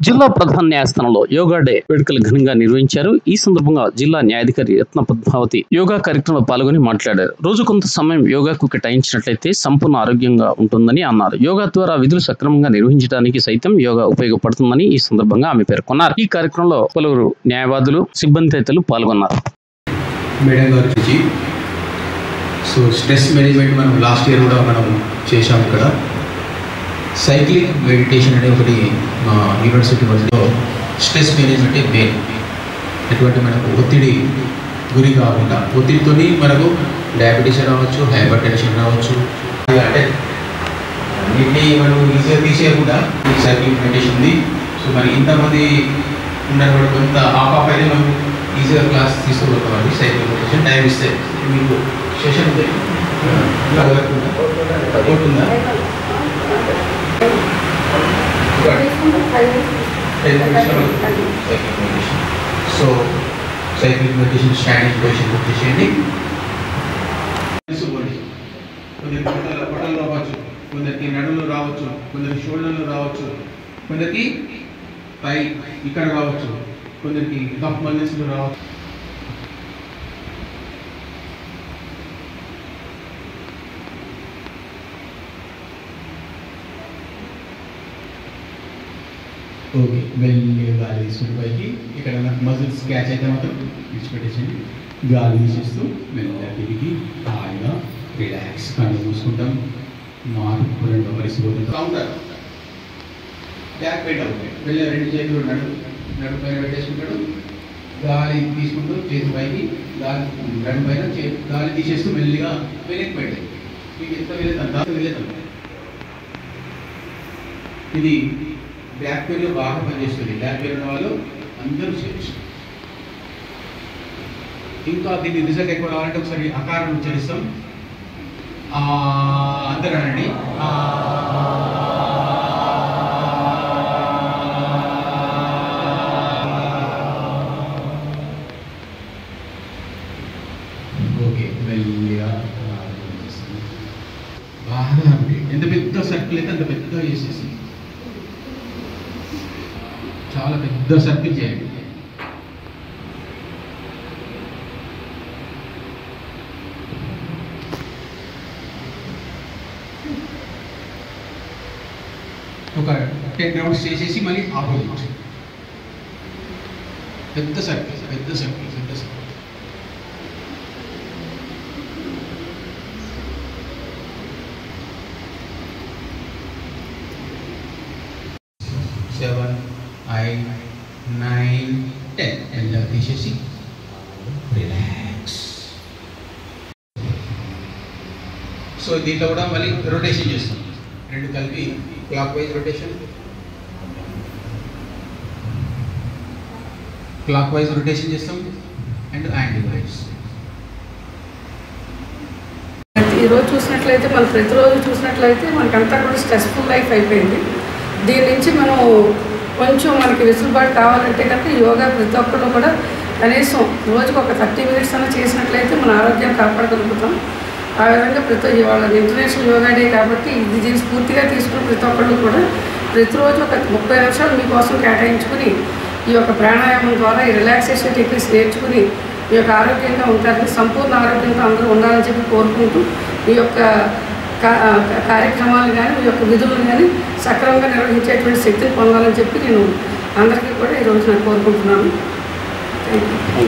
జిల్లా ప్రధాన న్యాయస్థానంలో యోగా డే వేడుకలు ఘనంగా నిర్వహించారు. ఈ సందర్భంగా జిల్లా న్యాయాధికారి రత్న పద్మావతి యోగా కార్యక్రమంలో పాల్గొని మాట్లాడారు. రోజు కొంత సమయం యోగాకు కేటాయించినట్లయితే సంపూర్ణ ఆరోగ్యంగా ఉంటుందని అన్నారు. యోగా ద్వారా విధులు సక్రమంగా నిర్వహించడానికి సైతం యోగా ఉపయోగపడుతుందని ఈ సందర్భంగా ఆమె పేర్కొన్నారు. ఈ కార్యక్రమంలో పలువురు న్యాయవాదులు, సిబ్బంది తదితరులు పాల్గొన్నారు. సో స్ట్రెస్ మేనేజ్మెంట్ మనం లాస్ట్ ఇయర్ కూడా మనం చేశాం ఇక్కడ. సైక్లింగ్ మెడిటేషన్ అనే ఒకటి మా యూనివర్సిటీ వల్ల స్ట్రెస్ మేనేజ్మెంటే మెయిన్. ఎటువంటి మనకు ఒత్తిడి గురి కాకుండా, ఒత్తిడితో మనకు డయాబెటీస్ రావచ్చు, హైపర్ టెన్షన్ రావచ్చు. అంటే అన్నింటినీ మనం ఈజీగా తీసేయకుండా ఈ సైక్లింగ్ మెడిటేషన్ ఉంది. సో మరి ఇంతమంది ఉన్నారు కూడా కొంత ఆఫ్ అయితే మనం ఈజీగా క్లాస్ తీసుకోగలుగుతామండి. సైక్లింగ్ మెడిటేషన్ టైం ఇస్తే మీకు సెషన్ ఉంది ఉంటుందా? So cycling meditation standing position book చేసేయండి. కొందరికి పొట్టలు రావచ్చు, కొందరికి నడులు రావచ్చు, కొందరికి షోల్డర్లు రావచ్చు, కొందరికి పై ఇక్కడ రావచ్చు, కొందరికి కప్ మజిల్స్లు రావచ్చు. ఓకే, మెల్లిగా గాలి తీసుకుని పైకి ఇక్కడ మజిల్స్ క్యాచ్ అయితే మాత్రం విడిచిపెట్టేసండి. గాలి తీసేస్తూ మెల్లగా తిరిగి హాయిగా రిలాక్స్ కళ్ళు మూసుకుంటాం. మార్పు రెండు పరిస్థితి కౌంటర్ బ్యాక్ బెండ్ అవుతాయి. వెళ్ళి రెండు చేతులు నడు పైన పెట్టేసుకుంటాడు. గాలి తీసుకుంటూ చేతి పైకి, గాలి నడు పైన గాలి తీసేస్తూ మెల్లిగా వెనక్కి పెట్టాయి. మీకు ఎంత వెళ్ళేతాం ఇది బ్యాక్ పెయిన్లో బాగా పనిచేస్తుంది. బ్యాక్ పెయిన్ ఉన్న వాళ్ళు అందరూ చేయొచ్చు. ఇంకా దీన్ని రిజల్ట్ ఎక్కువ రావాలంటే ఒకసారి అకారం ఉచ్చరిస్తాం. అందరూ అనండి. ఓకే, మెల్లిగా బాగా ఎంత పెద్ద సర్కిల్ అయితే అంత పెద్దగా చేసేసి చాలా పెద్ద సర్కిల్ చేయండి. ఒక 10 రౌండ్స్ చేసేసి మళ్ళీ ఆపోజిట్. పెద్ద సర్కిల్, పెద్ద సర్కిల్, పెద్ద సర్కిల్. సెవెన్, 8, 9, 10 మెల్లగా తీసేసి రిలాక్స్. సో దీంట్లో కూడా మళ్ళీ రొటేషన్ చేస్తాం. రెండు కలిపి clock wise rotation, clock wise rotation చేస్తాం అండ్ యాంటీ వైజ్. ఈరోజు చూసినట్లయితే మనం ప్రతిరోజు చూసినట్లయితే మనకంతా కూడా స్ట్రెస్ఫుల్ లైఫ్ అయిపోయింది. దీని నుంచి మనం కొంచెం మనకి వెసులుబాటు కావాలంటే కనుక యోగా ప్రతి ఒక్కరు కూడా కనీసం రోజుకు ఒక 30 మినిట్స్ అన్న చేసినట్లయితే మన ఆరోగ్యం కాపాడగలుగుతాం. ఆ విధంగా వాళ్ళ ఇంటర్నేషనల్ యోగా డే కాబట్టి దీన్ని స్ఫూర్తిగా తీసుకుని ప్రతి ఒక్కళ్ళు కూడా ప్రతిరోజు ఒక 30 నిమిషాలు మీకోసం కేటాయించుకుని ఈ యొక్క ప్రాణాయామం ద్వారా ఈ రిలాక్సేషన్ టెక్నిక్స్ నేర్చుకుని ఈ యొక్క ఆరోగ్యంగా ఉంటారని, సంపూర్ణ ఆరోగ్యంతో అందరూ ఉండాలని చెప్పి కోరుకుంటూ ఈ యొక్క కార్యక్రమాలు కానీ, ఈ యొక్క విధులను కానీ సక్రమంగా నిర్వహించేటువంటి శక్తిని పొందాలని చెప్పి నేను అందరికీ కూడా ఈరోజు నేను కోరుకుంటున్నాను. Thank you.